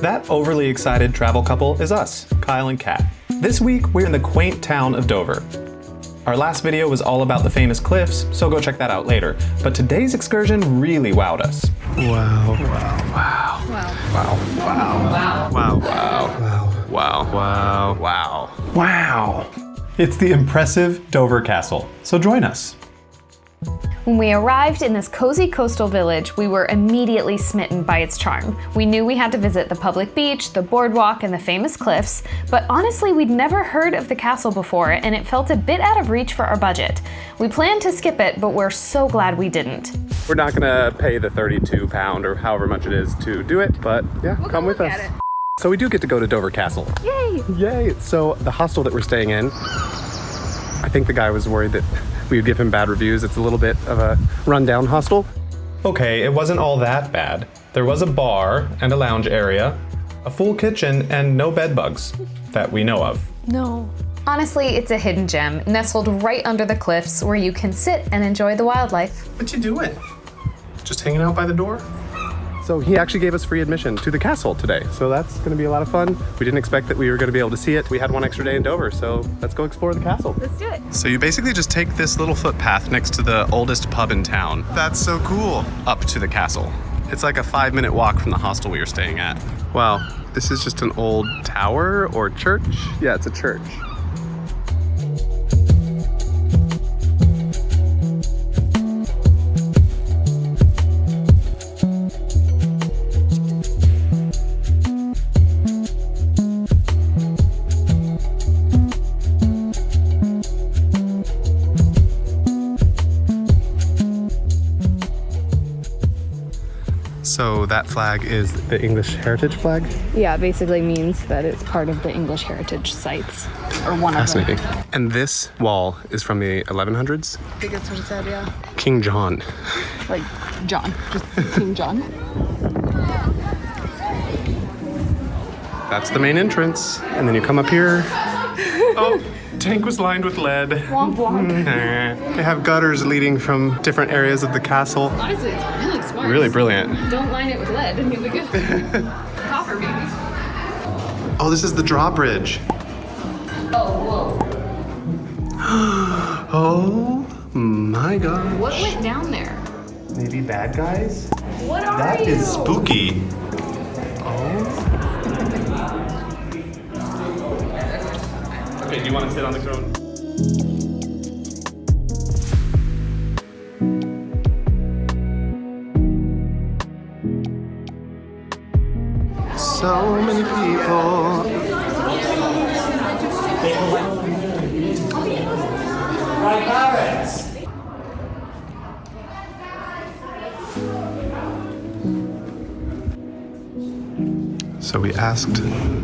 That overly excited travel couple is us, Kyle and Kat. This week, we're in the quaint town of Dover. Our last video was all about the famous cliffs, so go check that out later. But today's excursion really wowed us. Wow. Wow. Wow. Wow. Wow. Wow. Wow. Wow. Wow. Wow. Wow. It's the impressive Dover Castle, so join us. When we arrived in this cozy coastal village, we were immediately smitten by its charm. We knew we had to visit the public beach, the boardwalk, and the famous cliffs, but honestly, we'd never heard of the castle before, and it felt a bit out of reach for our budget. We planned to skip it, but we're so glad we didn't. We're not gonna pay the £32 or however much it is to do it, but yeah, come with us. So we do get to go to Dover Castle. Yay! Yay! So the hostel that we're staying in, I think the guy was worried that we would give him bad reviews. It's a little bit of a rundown hostel. Okay, it wasn't all that bad. There was a bar and a lounge area, a full kitchen, and no bed bugs that we know of. No. Honestly, it's a hidden gem, nestled right under the cliffs where you can sit and enjoy the wildlife. What you doing? Just hanging out by the door? So he actually gave us free admission to the castle today. So that's gonna be a lot of fun. We didn't expect that we were gonna be able to see it. We had one extra day in Dover, so let's go explore the castle. Let's do it. So you basically just take this little footpath next to the oldest pub in town. That's so cool. Up to the castle. It's like a 5-minute walk from the hostel we were staying at. Wow, this is just an old tower or church? Yeah, it's a church. So that flag is the English heritage flag? Yeah, it basically means that it's part of the English heritage sites, or one of them. Fascinating. And this wall is from the 1100s? I think that's what it said, yeah. King John. Like John, just King John. That's the main entrance. And then you come up here. Oh, tank was lined with lead. Womp womp. They have gutters leading from different areas of the castle. Honestly, it's really smart. Really brilliant. Don't line it with lead and you'll be good. Copper, maybe. Oh, this is the drawbridge. Oh, whoa. Oh my gosh. What went down there? Maybe bad guys? What are That you? is spooky. Oh. Okay, do you want to sit on the throne? So many people. So we asked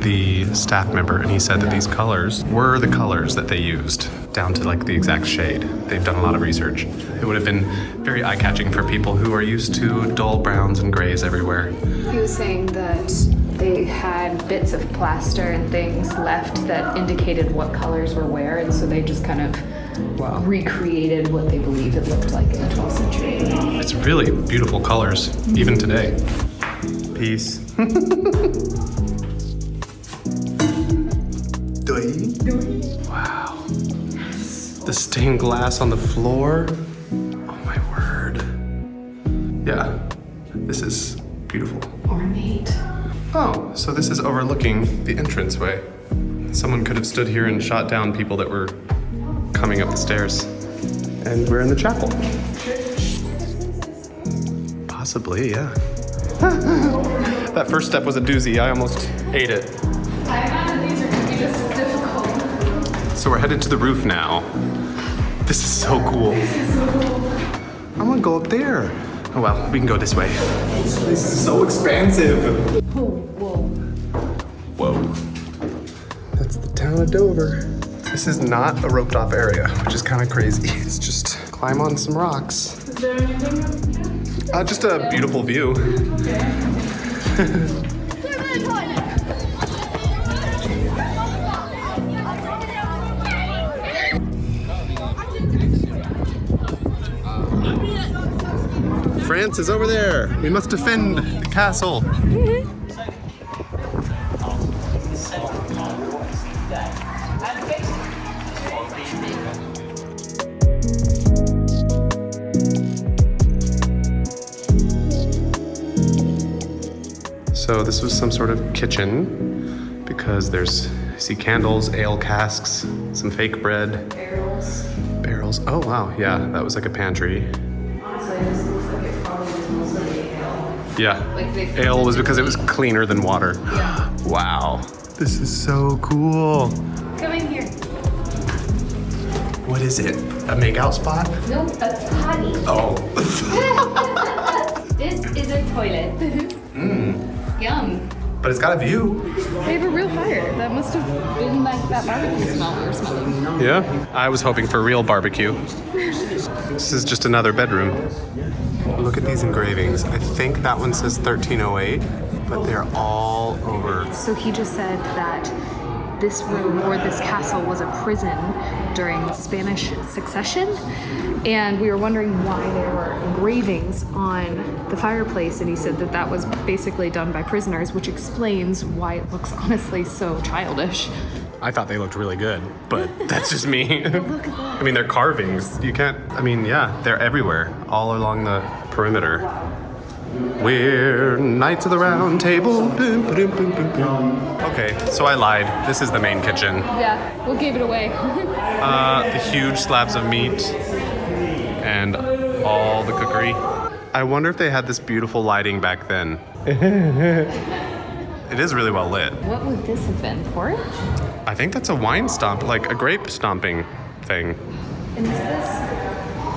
the staff member and he said that these colors were the colors that they used, down to like the exact shade. They've done a lot of research. It would have been very eye-catching for people who are used to dull browns and grays everywhere. He was saying that they had bits of plaster and things left that indicated what colors were where, and so they just kind of recreated what they believe it looked like in the 12th century. It's really beautiful colors, even today. Peace. Wow. The stained glass on the floor. Oh my word. Yeah, this is beautiful. Ornate. Oh, so this is overlooking the entranceway. Someone could have stood here and shot down people that were coming up the stairs. And we're in the chapel. Possibly, yeah. That first step was a doozy. I almost ate it. I imagine these are going to be just as difficult. So we're headed to the roof now. This is so cool. I want to go up there. Oh well, we can go this way. This is so expansive. Whoa. Whoa. That's the town of Dover. This is not a roped off area, which is kind of crazy. It's just climb on some rocks. Is there anything up here? Just a beautiful view. France is over there. We must defend the castle. So this was some sort of kitchen because I see candles, ale casks, some fake bread. Barrels. Oh wow, yeah, that was like a pantry. Honestly, this looks like it probably was mostly ale. Yeah, ale was because it was cleaner than water. Yeah. Wow, this is so cool. Come in here. What is it? A make-out spot? Nope, a potty. Oh. This is a toilet. Yum. But it's got a view. They have a real fire. That must have been like that barbecue smell we were smelling. Yeah, I was hoping for real barbecue. This is just another bedroom. Look at these engravings. I think that one says 1308, but they're all over. So he just said that this room or this castle was a prison during the Spanish succession, and we were wondering why there were engravings on the fireplace, and he said that that was basically done by prisoners, which explains why it looks honestly so childish. I thought they looked really good, but that's just me. Look at that. I mean, they're carvings. You can't, I mean, yeah, they're everywhere, all along the perimeter. We're Knights of the Round Table. Boom, boom, boom, boom, boom. Okay, so I lied. This is the main kitchen. Yeah, we gave it away. The huge slabs of meat and all the cookery. I wonder if they had this beautiful lighting back then. It is really well lit. What would this have been? Porridge? I think that's a wine stomp, like a grape stomping thing. And is this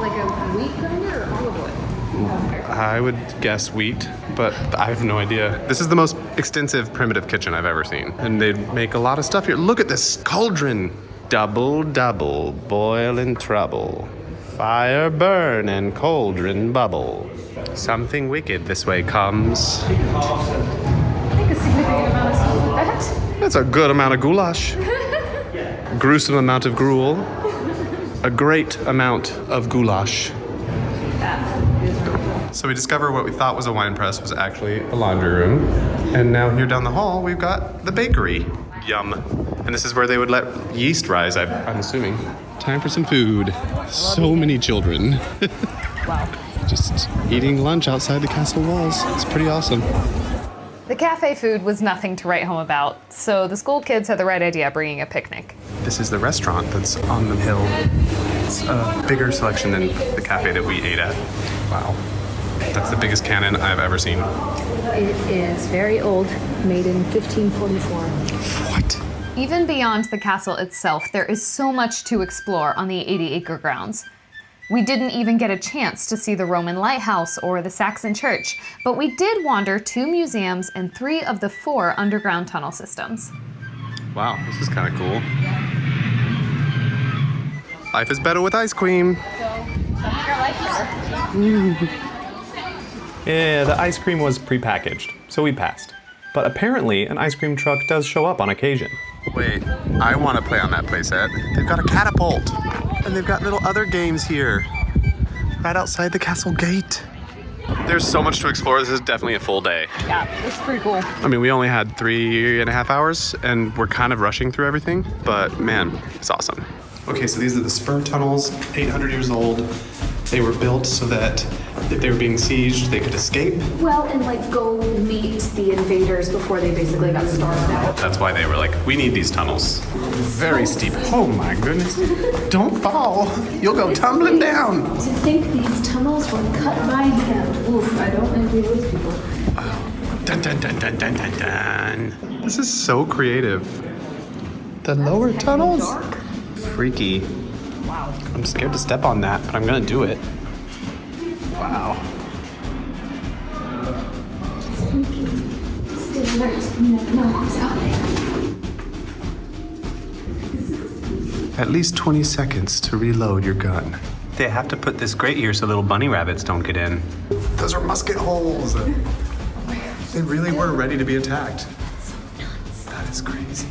like a wheat grinder or olive oil? I would guess wheat, but I have no idea. This is the most extensive primitive kitchen I've ever seen. And they make a lot of stuff here. Look at this cauldron. Double, double, boil and trouble. Fire burn and cauldron bubble. Something wicked this way comes. I think a significant amount of salt with that. That's a good amount of goulash. Gruesome amount of gruel. A great amount of goulash. So we discovered what we thought was a wine press was actually a laundry room. And now here down the hall, we've got the bakery. Yum. And this is where they would let yeast rise, I'm assuming. Time for some food. So many children. Wow. Just eating lunch outside the castle walls. It's pretty awesome. The cafe food was nothing to write home about, so the school kids had the right idea bringing a picnic. This is the restaurant that's on the hill. It's a bigger selection than the cafe that we ate at. Wow. That's the biggest cannon I've ever seen. It is very old, made in 1544. What? Even beyond the castle itself, there is so much to explore on the 80-acre grounds. We didn't even get a chance to see the Roman lighthouse or the Saxon church, but we did wander 2 museums and 3 of the 4 underground tunnel systems. Wow, this is kind of cool. Life is better with ice cream. Yeah, the ice cream was prepackaged, so we passed. But apparently, an ice cream truck does show up on occasion. Wait, I want to play on that playset. They've got a catapult, and they've got little other games here, right outside the castle gate. There's so much to explore. This is definitely a full day. Yeah, this is pretty cool. I mean, we only had 3.5 hours, and we're kind of rushing through everything, but man, it's awesome. Okay, so these are the Spur Tunnels, 800 years old. They were built so that if they were being sieged, they could escape. Well, and like go meet the invaders before they basically got starved out. That's why they were like, we need these tunnels. Very steep. Oh my goodness. Don't fall. You'll go tumbling down. To think these tunnels were cut by hand. Oof, I don't envy those people. Dun dun dun dun dun dun dun. This is so creative. The lower tunnels? Dark. Freaky. Wow. I'm scared to step on that, but I'm gonna do it. Wow. Spooky. Stay alert. You never know what's happening. At least 20 seconds to reload your gun. They have to put this grate here so little bunny rabbits don't get in. Those are musket holes. They really were ready to be attacked. So nuts. That is crazy.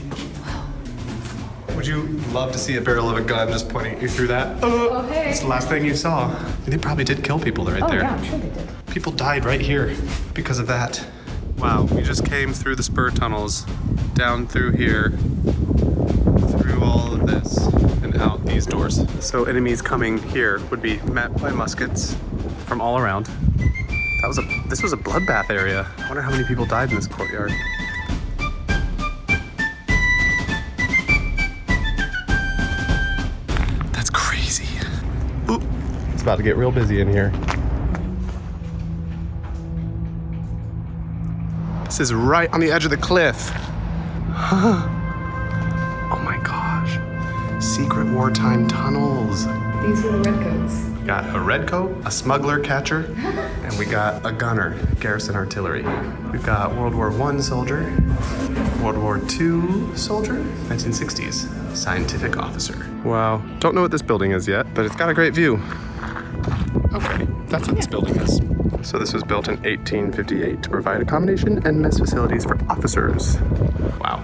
Would you love to see a barrel of a gun just pointing at you through that? Oh, hey. It's the last thing you saw. They probably did kill people right there. Yeah, I'm sure they did. People died right here because of that. Wow, we just came through the Spur Tunnels, down through here, through all of this, and out these doors. So enemies coming here would be met by muskets from all around. This was a bloodbath area. I wonder how many people died in this courtyard. That's crazy. Ooh, it's about to get real busy in here. This is right on the edge of the cliff. Oh my gosh. Secret wartime tunnels. These were the redcoats. Got a redcoat, a smuggler catcher, and we got a gunner, garrison artillery. We've got World War I soldier, World War II soldier, 1960s scientific officer. Wow, don't know what this building is yet, but it's got a great view. Okay, that's what this building is. So this was built in 1858 to provide accommodation and mess facilities for officers. Wow.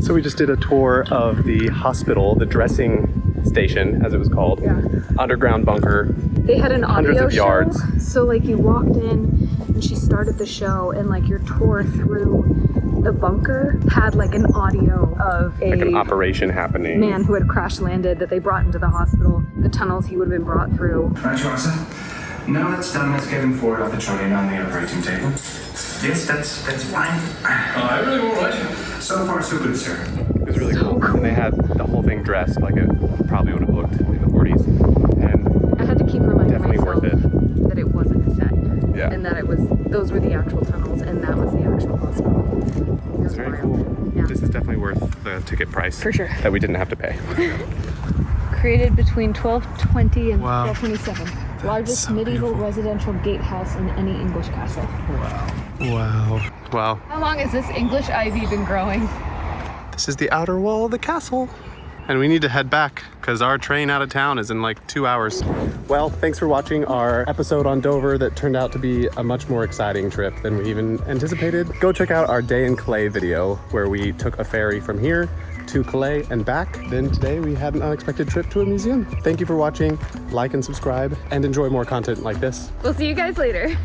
So we just did a tour of the hospital, the dressing station, as it was called. Yeah. Underground bunker. They had an Hundreds audio of yards. show. So like you walked in and she started the show and like your tour through the bunker had like an audio of Like an operation happening. man who had crash landed that they brought into the hospital, the tunnels he would have been brought through. Right, Johnson? Now that's done, let's get him forward off the trolley on the operating table. Yes, that's fine. Everything all right? So far, so good, sir. It was really cool. And they had the whole thing dressed like it probably would have looked in the 40s. And I had to keep reminding definitely myself worth it. that it wasn't a set. Yeah. And that those were the actual tunnels and that was the actual hospital. It was Very wild. cool. Yeah. This is definitely worth the ticket price. For sure. That we didn't have to pay. Created between 1220 and Wow. 1227. Largest So medieval beautiful. residential gatehouse in any English castle. Wow. Wow. How long has this English ivy been growing? This is the outer wall of the castle. And we need to head back because our train out of town is in like 2 hours. Well, thanks for watching our episode on Dover that turned out to be a much more exciting trip than we even anticipated. Go check out our Day in Calais video where we took a ferry from here to Calais and back. Then today we had an unexpected trip to a museum. Thank you for watching. Like and subscribe and enjoy more content like this. We'll see you guys later.